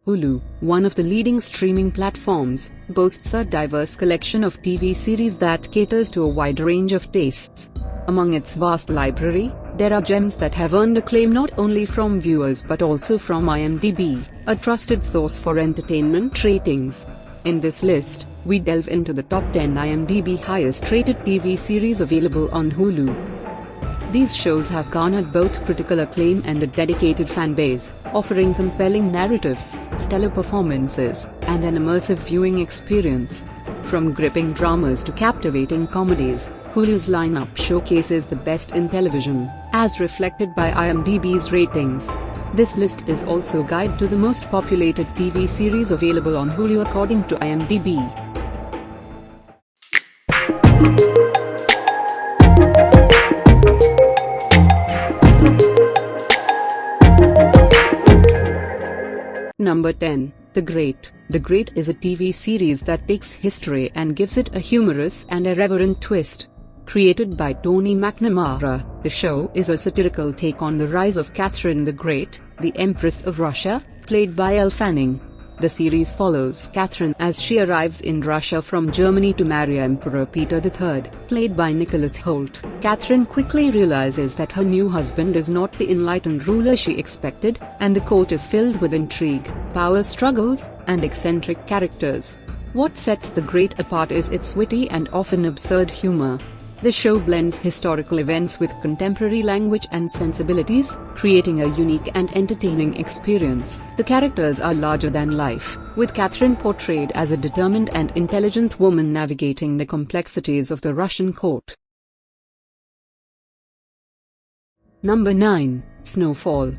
Hulu, one of the leading streaming platforms, boasts a diverse collection of TV series that caters to a wide range of tastes. Among its vast library, there are gems that have earned acclaim not only from viewers but also from IMDb, a trusted source for entertainment ratings. In this list, we delve into the top 10 IMDb highest-rated TV series available on Hulu. These shows have garnered both critical acclaim and a dedicated fanbase, offering compelling narratives, stellar performances, and an immersive viewing experience. From gripping dramas to captivating comedies, Hulu's lineup showcases the best in television, as reflected by IMDb's ratings. This list is also a guide to the most populated TV series available on Hulu according to IMDb. Number 10. The Great. The Great is a TV series that takes history and gives it a humorous and irreverent twist. Created by Tony McNamara, the show is a satirical take on the rise of Catherine the Great, the Empress of Russia, played by Elle Fanning. The series follows Catherine as she arrives in Russia from Germany to marry Emperor Peter III, played by Nicholas Hoult. Catherine quickly realizes that her new husband is not the enlightened ruler she expected, and the court is filled with intrigue, power struggles, and eccentric characters. What sets The Great apart is its witty and often absurd humor. The show blends historical events with contemporary language and sensibilities, creating a unique and entertaining experience. The characters are larger than life, with Catherine portrayed as a determined and intelligent woman navigating the complexities of the Russian court. Number 9. Snowfall.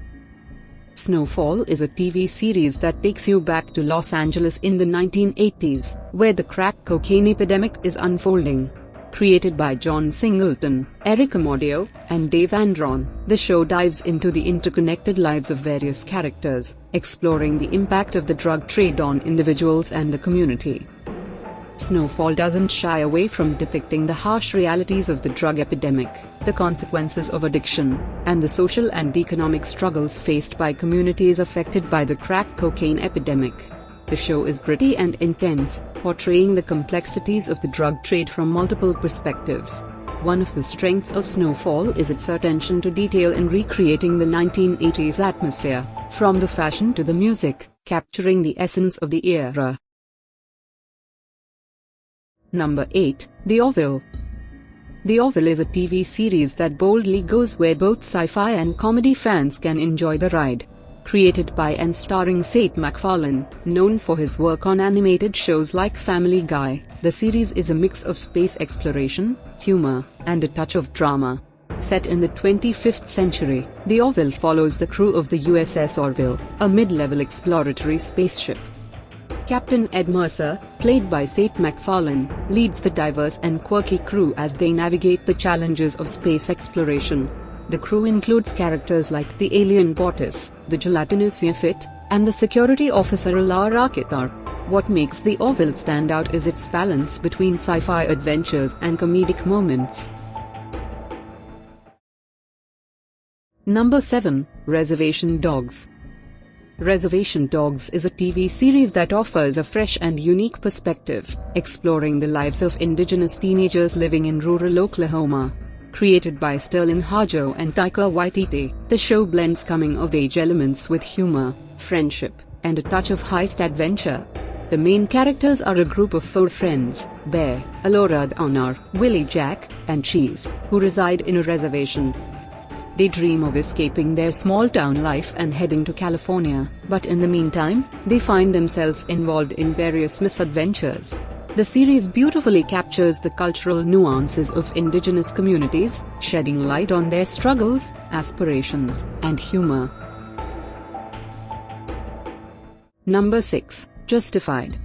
Snowfall is a TV series that takes you back to Los Angeles in the 1980s, where the crack cocaine epidemic is unfolding. Created by John Singleton, Eric Amodio, and Dave Andron, the show dives into the interconnected lives of various characters, exploring the impact of the drug trade on individuals and the community. Snowfall doesn't shy away from depicting the harsh realities of the drug epidemic, the consequences of addiction, and the social and economic struggles faced by communities affected by the crack cocaine epidemic. The show is gritty and intense, portraying the complexities of the drug trade from multiple perspectives. One of the strengths of Snowfall is its attention to detail in recreating the 1980s atmosphere, from the fashion to the music, capturing the essence of the era. Number 8. The Orville. The Orville is a TV series that boldly goes where both sci-fi and comedy fans can enjoy the ride. Created by and starring Seth MacFarlane, known for his work on animated shows like Family Guy, the series is a mix of space exploration, humor, and a touch of drama. Set in the 25th century, The Orville follows the crew of the USS Orville, a mid-level exploratory spaceship. Captain Ed Mercer, played by Seth MacFarlane, leads the diverse and quirky crew as they navigate the challenges of space exploration. The crew includes characters like the alien Bortis, the gelatinous Yefit, and the security officer Lara Kitar. What makes The Orville stand out is its balance between sci-fi adventures and comedic moments. Number 7. Reservation Dogs. Reservation Dogs is a TV series that offers a fresh and unique perspective, exploring the lives of indigenous teenagers living in rural Oklahoma. Created by Sterling Harjo and Taika Waititi, the show blends coming-of-age elements with humor, friendship, and a touch of heist adventure. The main characters are a group of 4 friends, Bear, Alora Downer, Willie Jack, and Cheese, who reside in a reservation. They dream of escaping their small-town life and heading to California, but in the meantime, they find themselves involved in various misadventures. The series beautifully captures the cultural nuances of indigenous communities, shedding light on their struggles, aspirations, and humor. Number 6. Justified.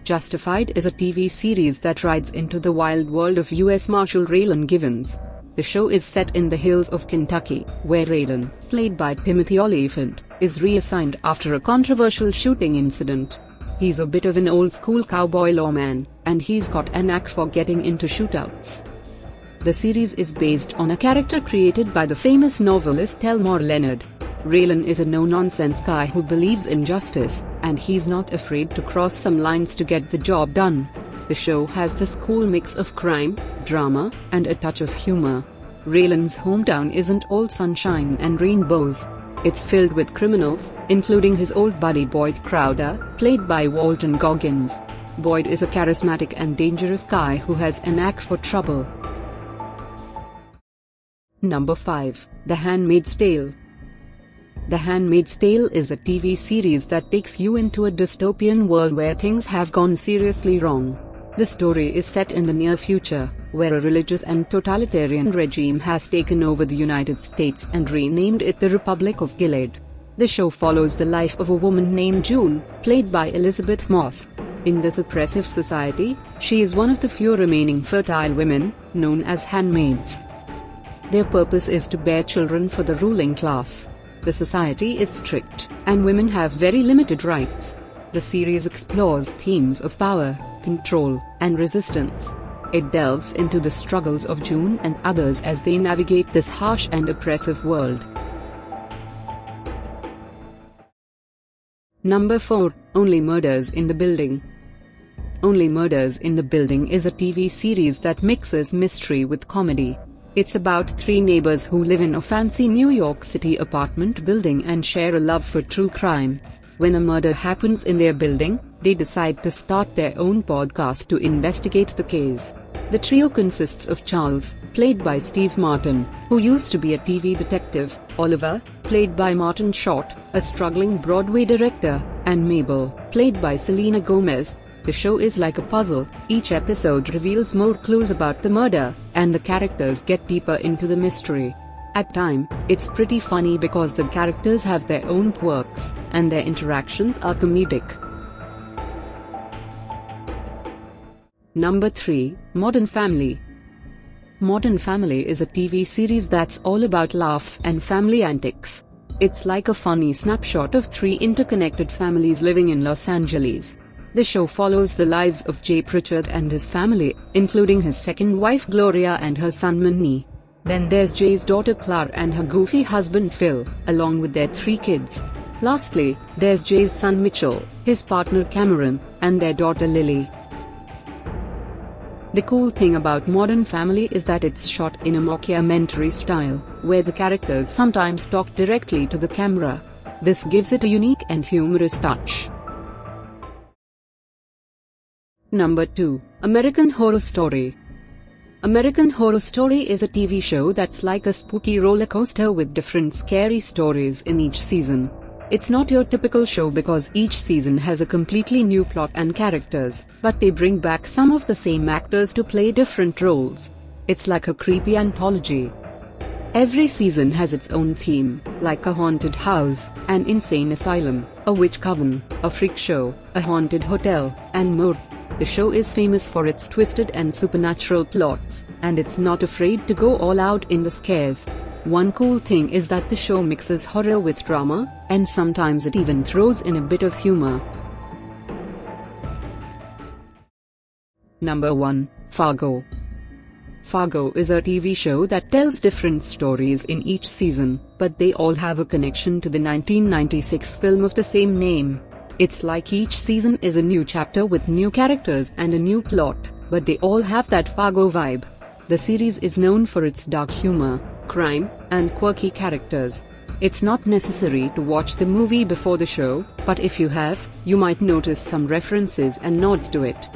Justified is a TV series that rides into the wild world of U.S. Marshal Raylan Givens. The show is set in the hills of Kentucky, where Raylan, played by Timothy Olyphant, is reassigned after a controversial shooting incident. He's a bit of an old-school cowboy lawman, and he's got a knack for getting into shootouts. The series is based on a character created by the famous novelist Elmore Leonard. Raylan is a no-nonsense guy who believes in justice, and he's not afraid to cross some lines to get the job done. The show has this cool mix of crime, drama, and a touch of humor. Raylan's hometown isn't all sunshine and rainbows. It's filled with criminals, including his old buddy Boyd Crowder, played by Walton Goggins. Boyd is a charismatic and dangerous guy who has a knack for trouble. Number 5. The Handmaid's Tale. The Handmaid's Tale is a TV series that takes you into a dystopian world where things have gone seriously wrong. The story is set in the near future, where a religious and totalitarian regime has taken over the United States and renamed it the Republic of Gilead. The show follows the life of a woman named June, played by Elizabeth Moss. In this oppressive society, she is one of the few remaining fertile women, known as handmaids. Their purpose is to bear children for the ruling class. The society is strict, and women have very limited rights. The series explores themes of power, control, and resistance. It delves into the struggles of June and others as they navigate this harsh and oppressive world. Number 4. Only Murders in the Building. Only Murders in the Building is a TV series that mixes mystery with comedy. It's about 3 neighbors who live in a fancy New York City apartment building and share a love for true crime. When a murder happens in their building, they decide to start their own podcast to investigate the case. The trio consists of Charles, played by Steve Martin, who used to be a TV detective, Oliver, played by Martin Short, a struggling Broadway director, and Mabel, played by Selena Gomez. The show is like a puzzle. Each episode reveals more clues about the murder, and the characters get deeper into the mystery. At times, it's pretty funny because the characters have their own quirks, and their interactions are comedic. Number 3. Modern Family. Modern Family is a TV series that's all about laughs and family antics. It's like a funny snapshot of 3 interconnected families living in Los Angeles. The show follows the lives of Jay Pritchard and his family, including his second wife Gloria and her son Manny. Then there's Jay's daughter Claire and her goofy husband Phil, along with their 3 kids. Lastly, there's Jay's son Mitchell, his partner Cameron, and their daughter Lily. The cool thing about Modern Family is that it's shot in a mockumentary style, where the characters sometimes talk directly to the camera. This gives it a unique and humorous touch. Number 2. American Horror Story. American Horror Story is a TV show that's like a spooky roller coaster with different scary stories in each season. It's not your typical show because each season has a completely new plot and characters, but they bring back some of the same actors to play different roles. It's like a creepy anthology. Every season has its own theme, like a haunted house, an insane asylum, a witch coven, a freak show, a haunted hotel, and more. The show is famous for its twisted and supernatural plots, and it's not afraid to go all out in the scares. One cool thing is that the show mixes horror with drama, and sometimes it even throws in a bit of humor. Number 1. Fargo. Fargo is a TV show that tells different stories in each season, but they all have a connection to the 1996 film of the same name. It's like each season is a new chapter with new characters and a new plot, but they all have that Fargo vibe. The series is known for its dark humor, crime, and quirky characters. It's not necessary to watch the movie before the show, but if you have, you might notice some references and nods to it.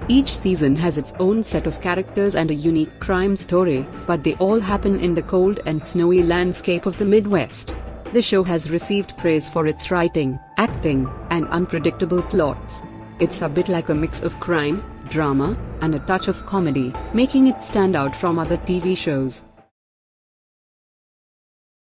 Each season has its own set of characters and a unique crime story, but they all happen in the cold and snowy landscape of the Midwest. The show has received praise for its writing, acting, and unpredictable plots. It's a bit like a mix of crime, drama, and a touch of comedy, making it stand out from other TV shows.